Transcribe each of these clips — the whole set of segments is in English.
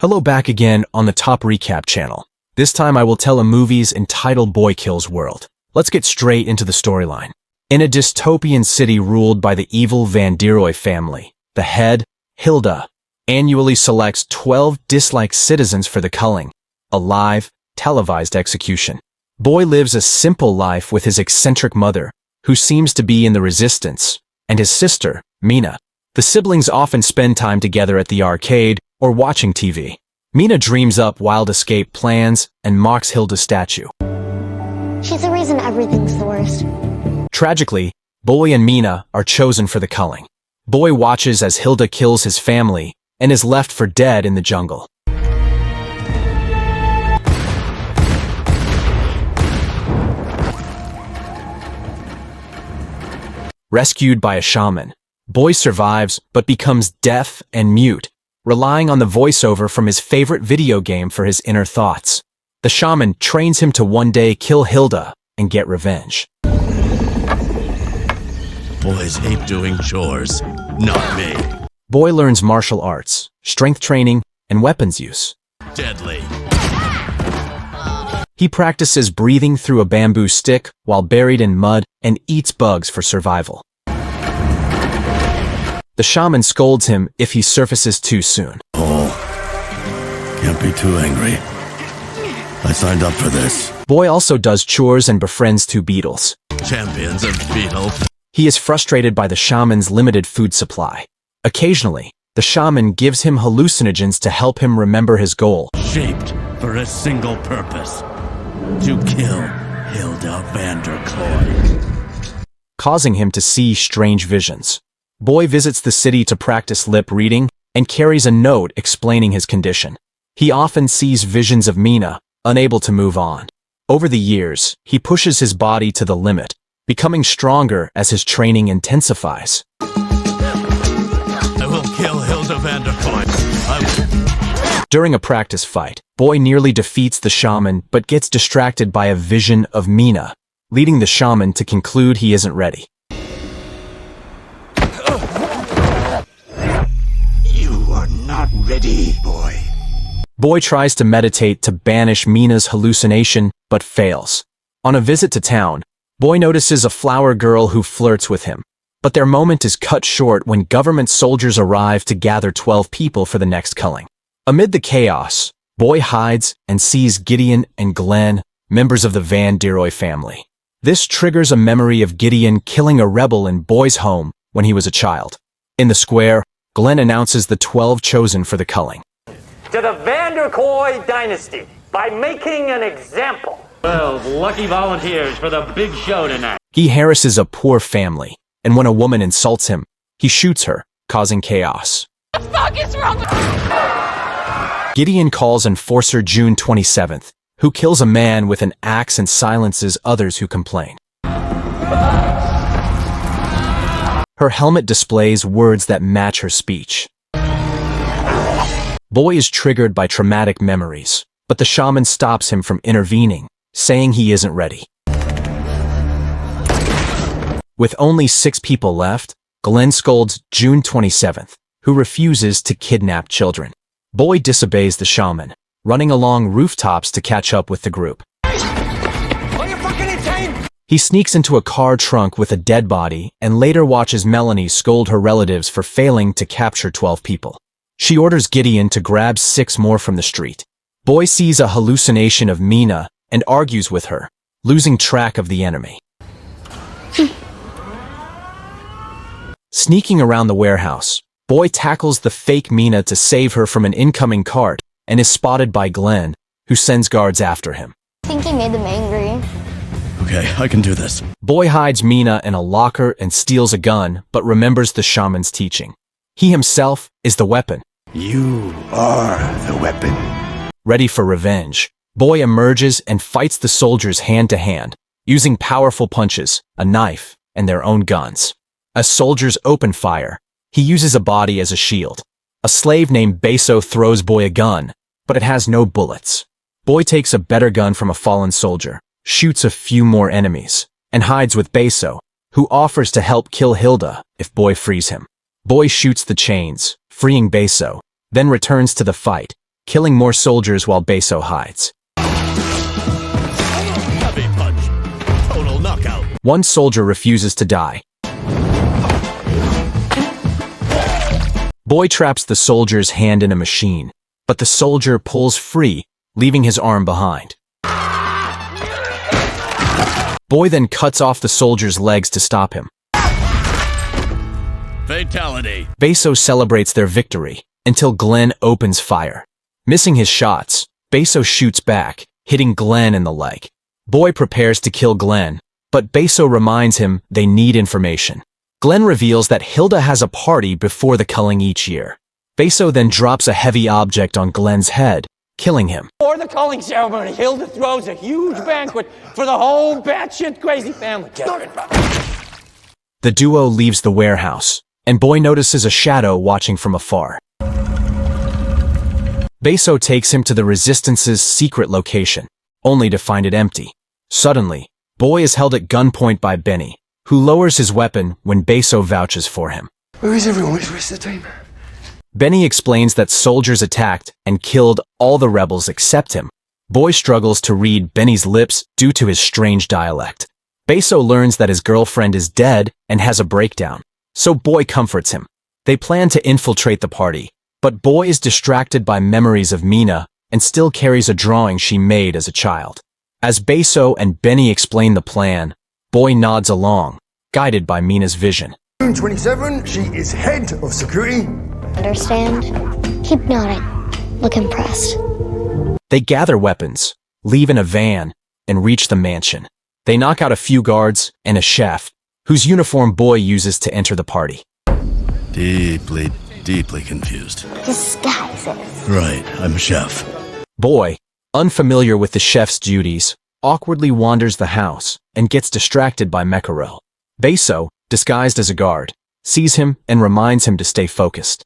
Hello, back again on the Top Recap channel. This time I will tell a movie's entitled Boy Kills World. Let's get straight into the storyline. In a dystopian city ruled by the evil Van der Rohe family, the head, Hilda, annually selects 12 disliked citizens for the culling, a live, televised execution. Boy lives a simple life with his eccentric mother, who seems to be in the resistance, and his sister, Mina. The siblings often spend time together at the arcade or watching TV. Mina dreams up wild escape plans and mocks Hilda's statue. She's the reason everything's the worst. Tragically, Boy and Mina are chosen for the culling. Boy watches as Hilda kills his family and is left for dead in the jungle. Rescued by a shaman, Boy survives but becomes deaf and mute, relying on the voiceover from his favorite video game for his inner thoughts. The shaman trains him to one day kill Hilda and get revenge. Boys hate doing chores, not me. Boy learns martial arts, strength training, and weapons use. Deadly. He practices breathing through a bamboo stick while buried in mud and eats bugs for survival. The shaman scolds him if he surfaces too soon. Oh, can't be too angry. I signed up for this. Boy also does chores and befriends two beetles. Champions of beetles. He is frustrated by the shaman's limited food supply. Occasionally, the shaman gives him hallucinogens to help him remember his goal. Shaped for a single purpose. To kill Hilda van der Rohe. Causing him to see strange visions. Boy visits the city to practice lip reading and carries a note explaining his condition. He often sees visions of Mina, unable to move on. Over the years, he pushes his body to the limit, becoming stronger as his training intensifies. I will kill Hilda van der Rohe. During a practice fight, Boy nearly defeats the shaman but gets distracted by a vision of Mina, leading the shaman to conclude he isn't ready. You are not ready, boy. Boy tries to meditate to banish Mina's hallucination, but fails. On a visit to town, Boy notices a flower girl who flirts with him, but their moment is cut short when government soldiers arrive to gather 12 people for the next culling. Amid the chaos, Boy hides and sees Gideon and Glenn, members of the Van der Rohe family. This triggers a memory of Gideon killing a rebel in Boy's home when he was a child. In the square, Glenn announces the 12 chosen for the culling. To the Van der Rohe dynasty by making an example. 12 lucky volunteers for the big show tonight. He harasses a poor family, and when a woman insults him, he shoots her, causing chaos. What the fuck is wrong with Gideon calls Enforcer June 27th, who kills a man with an axe and silences others who complain. Her helmet displays words that match her speech. Boy is triggered by traumatic memories, but the shaman stops him from intervening, saying he isn't ready. With only 6 people left, Glenn scolds June 27th, who refuses to kidnap children. Boy disobeys the shaman, running along rooftops to catch up with the group. He sneaks into a car trunk with a dead body and later watches Melanie scold her relatives for failing to capture 12 people. She orders Gideon to grab 6 more from the street. Boy sees a hallucination of Mina and argues with her, losing track of the enemy. Sneaking around the warehouse, Boy tackles the fake Mina to save her from an incoming cart and is spotted by Glenn, who sends guards after him. I think he made them angry. Okay, I can do this. Boy hides Mina in a locker and steals a gun, but remembers the shaman's teaching. He himself is the weapon. You are the weapon. Ready for revenge, Boy emerges and fights the soldiers hand to hand, using powerful punches, a knife, and their own guns. As soldiers open fire, he uses a body as a shield. A slave named Beso throws Boy a gun, but it has no bullets. Boy takes a better gun from a fallen soldier, shoots a few more enemies, and hides with Beso, who offers to help kill Hilda if Boy frees him. Boy shoots the chains, freeing Beso, then returns to the fight, killing more soldiers while Beso hides. Heavy punch. Total knockout. One soldier refuses to die. Boy traps the soldier's hand in a machine, but the soldier pulls free, leaving his arm behind. Boy then cuts off the soldier's legs to stop him. Fatality. Beso celebrates their victory until Glenn opens fire. Missing his shots, Beso shoots back, hitting Glenn in the leg. Boy prepares to kill Glenn, but Beso reminds him they need information. Glenn reveals that Hilda has a party before the culling each year. Beso then drops a heavy object on Glenn's head, killing him. Before the culling ceremony, Hilda throws a huge banquet for the whole batshit crazy family. The duo leaves the warehouse, and Boy notices a shadow watching from afar. Beso takes him to the Resistance's secret location, only to find it empty. Suddenly, Boy is held at gunpoint by Benny, who lowers his weapon when Beso vouches for him. Where is everyone? Where's the rest of the team? Benny explains that soldiers attacked and killed all the rebels except him. Boy struggles to read Benny's lips due to his strange dialect. Beso learns that his girlfriend is dead and has a breakdown, so Boy comforts him. They plan to infiltrate the party, but Boy is distracted by memories of Mina and still carries a drawing she made as a child. As Beso and Benny explain the plan, Boy nods along, guided by Mina's vision. June 27, she is head of security. Understand? Keep nodding. Look impressed. They gather weapons, leave in a van, and reach the mansion. They knock out a few guards and a chef, whose uniform Boy uses to enter the party. Deeply confused. Disguises. Right, I'm a chef. Boy, unfamiliar with the chef's duties, awkwardly wanders the house and gets distracted by Mshorror. Beso, disguised as a guard, sees him and reminds him to stay focused.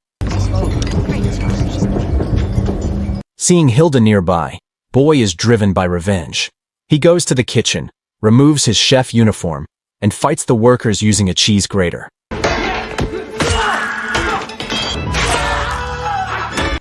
Seeing Hilda nearby, Boy is driven by revenge. He goes to the kitchen, removes his chef uniform, and fights the workers using a cheese grater.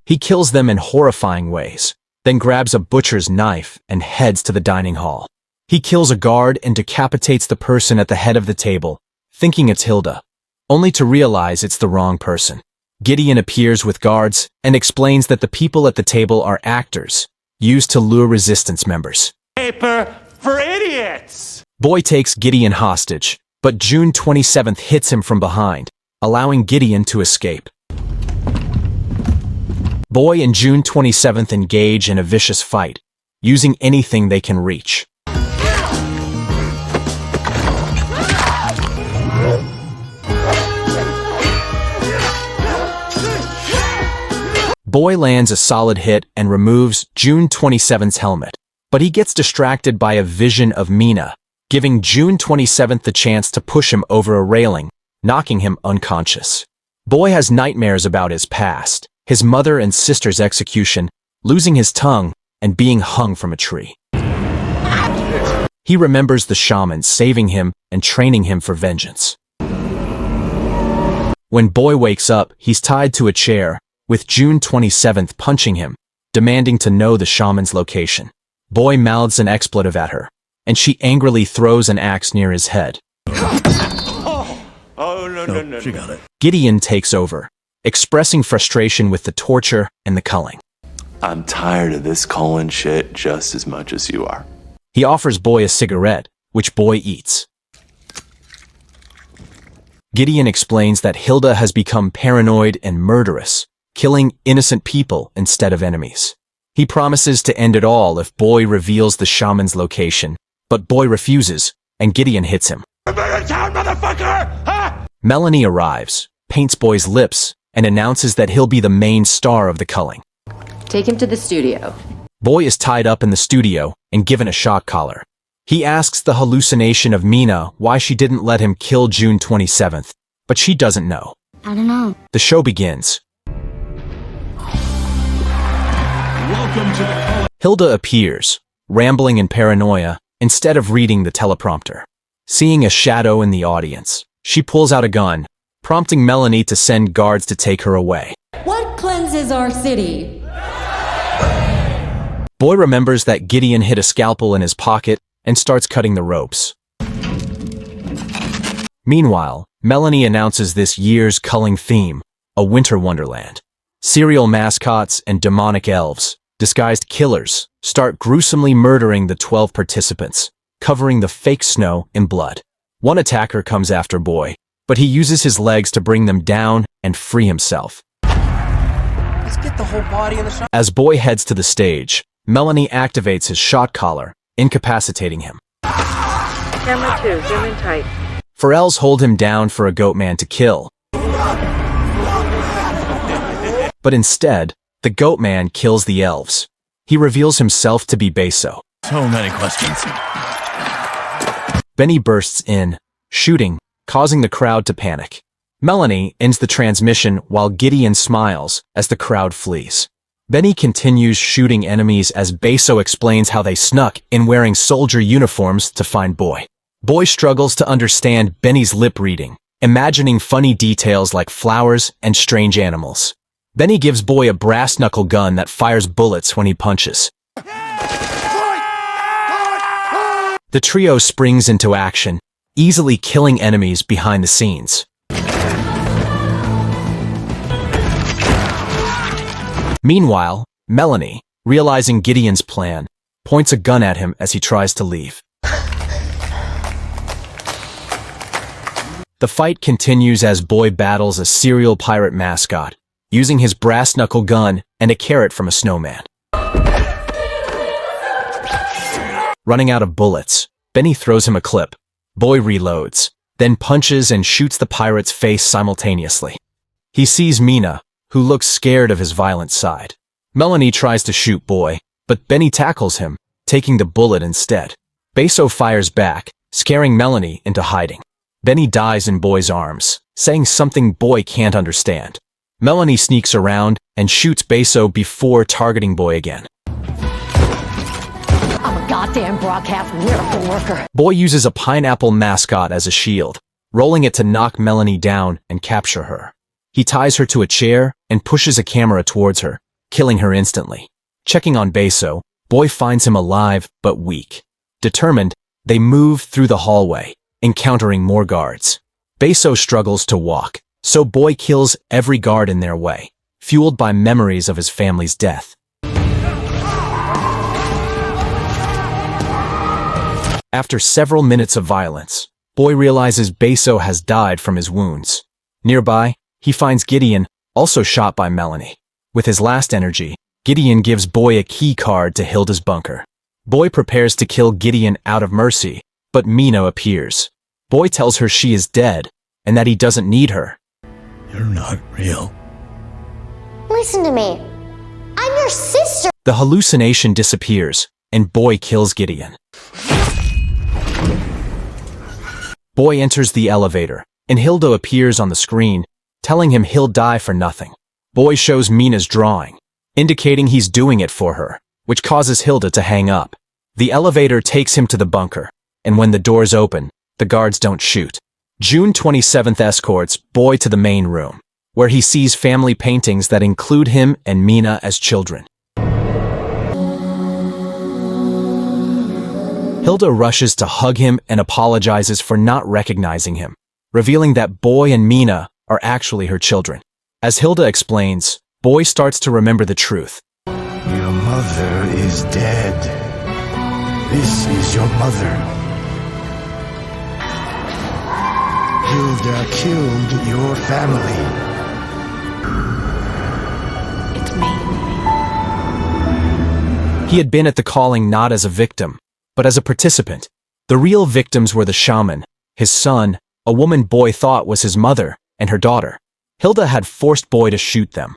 He kills them in horrifying ways, then grabs a butcher's knife and heads to the dining hall. He kills a guard and decapitates the person at the head of the table, thinking it's Hilda, only to realize it's the wrong person. Gideon appears with guards and explains that the people at the table are actors, used to lure resistance members. Paper for idiots! Boy takes Gideon hostage, but June 27th hits him from behind, allowing Gideon to escape. Boy and June 27th engage in a vicious fight, using anything they can reach. Boy lands a solid hit and removes June 27th's helmet, but he gets distracted by a vision of Mina, giving June 27th the chance to push him over a railing, knocking him unconscious. Boy has nightmares about his past, his mother and sister's execution, losing his tongue, and being hung from a tree. He remembers the shaman saving him and training him for vengeance. When Boy wakes up, he's tied to a chair, with June 27th punching him, demanding to know the shaman's location. Boy mouths an expletive at her, and she angrily throws an axe near his head. No, she got it. Gideon takes over, expressing frustration with the torture and the culling. I'm tired of this culling shit just as much as you are. He offers Boy a cigarette, which Boy eats. Gideon explains that Hilda has become paranoid and murderous, killing innocent people instead of enemies. He promises to end it all if Boy reveals the shaman's location, but Boy refuses, and Gideon hits him. Town, motherfucker! Huh? Melanie arrives, paints Boy's lips, and announces that he'll be the main star of the culling. Take him to the studio. Boy is tied up in the studio and given a shock collar. He asks the hallucination of Mina why she didn't let him kill June 27th, but she doesn't know. I don't know. The show begins. Welcome to the culling. Hilda appears, rambling in paranoia, instead of reading the teleprompter. Seeing a shadow in the audience, she pulls out a gun, prompting Melanie to send guards to take her away. What cleanses our city? Boy remembers that Gideon hid a scalpel in his pocket and starts cutting the ropes. Meanwhile, Melanie announces this year's culling theme, a winter wonderland. Serial mascots and demonic elves, disguised killers, start gruesomely murdering the 12 participants, covering the fake snow in blood. One attacker comes after Boy, but he uses his legs to bring them down and free himself. Let's get the whole body in the shot. As Boy heads to the stage, Melanie activates his shot collar, incapacitating him. Camera 2, zoom in tight. Pharrells hold him down for a goat man to kill. But instead, the goat man kills the elves. He reveals himself to be Beso. So many questions. Benny bursts in, shooting, causing the crowd to panic. Melanie ends the transmission while Gideon smiles as the crowd flees. Benny continues shooting enemies as Beso explains how they snuck in wearing soldier uniforms to find Boy. Boy struggles to understand Benny's lip reading, imagining funny details like flowers and strange animals. Benny gives Boy a brass knuckle gun that fires bullets when he punches. The trio springs into action, easily killing enemies behind the scenes. Meanwhile, Melanie, realizing Gideon's plan, points a gun at him as he tries to leave. The fight continues as Boy battles a serial pirate mascot, using his brass knuckle gun and a carrot from a snowman. Running out of bullets, Benny throws him a clip. Boy reloads, then punches and shoots the pirate's face simultaneously. He sees Mina, who looks scared of his violent side. Melanie tries to shoot Boy, but Benny tackles him, taking the bullet instead. Beso fires back, scaring Melanie into hiding. Benny dies in Boy's arms, saying something Boy can't understand. Melanie sneaks around and shoots Beso before targeting Boy again. I'm a goddamn broadcast miracle worker. Boy uses a pineapple mascot as a shield, rolling it to knock Melanie down and capture her. He ties her to a chair and pushes a camera towards her, killing her instantly. Checking on Beso, Boy finds him alive but weak. Determined, they move through the hallway, encountering more guards. Beso struggles to walk, so Boy kills every guard in their way, fueled by memories of his family's death. After several minutes of violence, Boy realizes Beso has died from his wounds. Nearby, he finds Gideon, also shot by Melanie. With his last energy, Gideon gives Boy a key card to Hilda's bunker. Boy prepares to kill Gideon out of mercy, but Mina appears. Boy tells her she is dead, and that he doesn't need her. You're not real. Listen to me. I'm your sister. The hallucination disappears, and Boy kills Gideon. Boy enters the elevator, and Hilda appears on the screen, telling him he'll die for nothing. Boy shows Mina's drawing, indicating he's doing it for her, which causes Hilda to hang up. The elevator takes him to the bunker, and when the doors open, the guards don't shoot. June 27th escorts Boy to the main room, where he sees family paintings that include him and Mina as children. Hilda rushes to hug him and apologizes for not recognizing him, revealing that Boy and Mina are actually her children. As Hilda explains, Boy starts to remember the truth. Your mother is dead. This is your mother. Hilda killed your family. It's me. He had been at the calling not as a victim, but as a participant. The real victims were the shaman, his son, a woman Boy thought was his mother, and her daughter. Hilda had forced Boy to shoot them.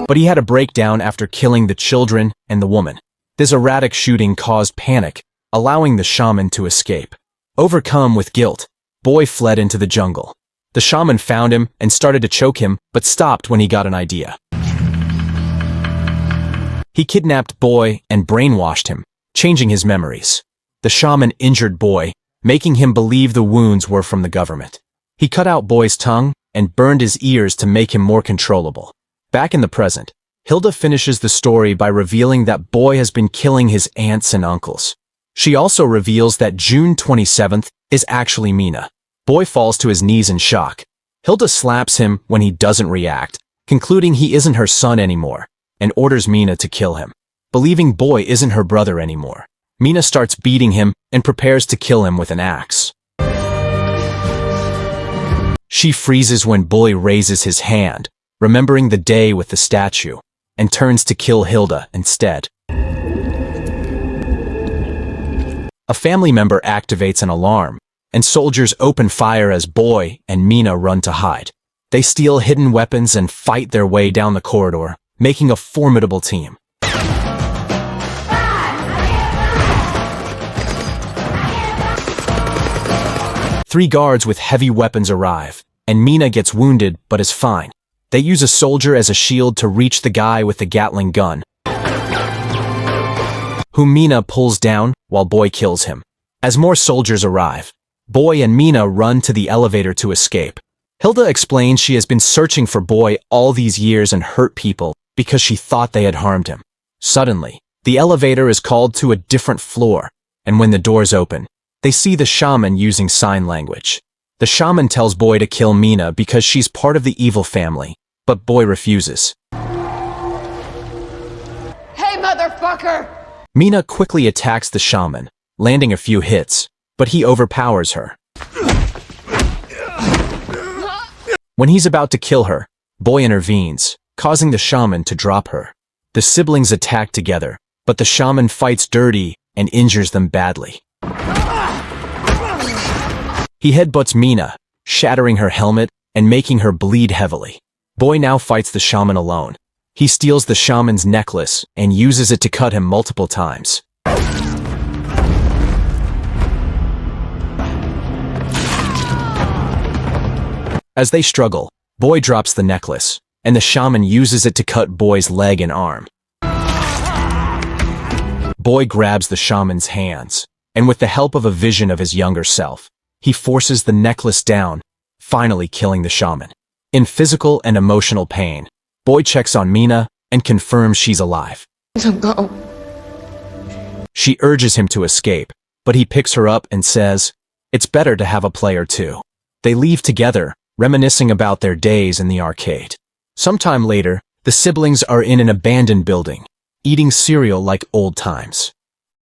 But he had a breakdown after killing the children and the woman. This erratic shooting caused panic, allowing the shaman to escape. Overcome with guilt, Boy fled into the jungle. The shaman found him and started to choke him, but stopped when he got an idea. He kidnapped Boy and brainwashed him, changing his memories. The shaman injured Boy, making him believe the wounds were from the government. He cut out Boy's tongue and burned his ears to make him more controllable. Back in the present, Hilda finishes the story by revealing that Boy has been killing his aunts and uncles. She also reveals that June 27th is actually Mina. Boy falls to his knees in shock. Hilda slaps him when he doesn't react, concluding he isn't her son anymore, and orders Mina to kill him. Believing Boy isn't her brother anymore, Mina starts beating him and prepares to kill him with an axe. She freezes when Boy raises his hand, remembering the day with the statue, and turns to kill Hilda instead. A family member activates an alarm, and soldiers open fire as Boy and Mina run to hide. They steal hidden weapons and fight their way down the corridor, making a formidable team. Three guards with heavy weapons arrive, and Mina gets wounded but is fine. They use a soldier as a shield to reach the guy with the Gatling gun, whom Mina pulls down while Boy kills him. As more soldiers arrive, Boy and Mina run to the elevator to escape. Hilda explains she has been searching for Boy all these years and hurt people because she thought they had harmed him. Suddenly, the elevator is called to a different floor, and when the doors open, they see the shaman using sign language. The shaman tells Boy to kill Mina because she's part of the evil family, but Boy refuses. Hey, motherfucker! Mina quickly attacks the shaman, landing a few hits, but he overpowers her. When he's about to kill her, Boy intervenes, causing the shaman to drop her. The siblings attack together, but the shaman fights dirty and injures them badly. He headbutts Mina, shattering her helmet and making her bleed heavily. Boy now fights the shaman alone. He steals the shaman's necklace and uses it to cut him multiple times. As they struggle, Boy drops the necklace, and the shaman uses it to cut Boy's leg and arm. Boy grabs the shaman's hands, and with the help of a vision of his younger self, he forces the necklace down, finally killing the shaman. In physical and emotional pain, Boy checks on Mina and confirms she's alive. Go. She urges him to escape, but he picks her up and says, "It's better to have a player too." They leave together, reminiscing about their days in the arcade. Sometime later, the siblings are in an abandoned building, eating cereal like old times.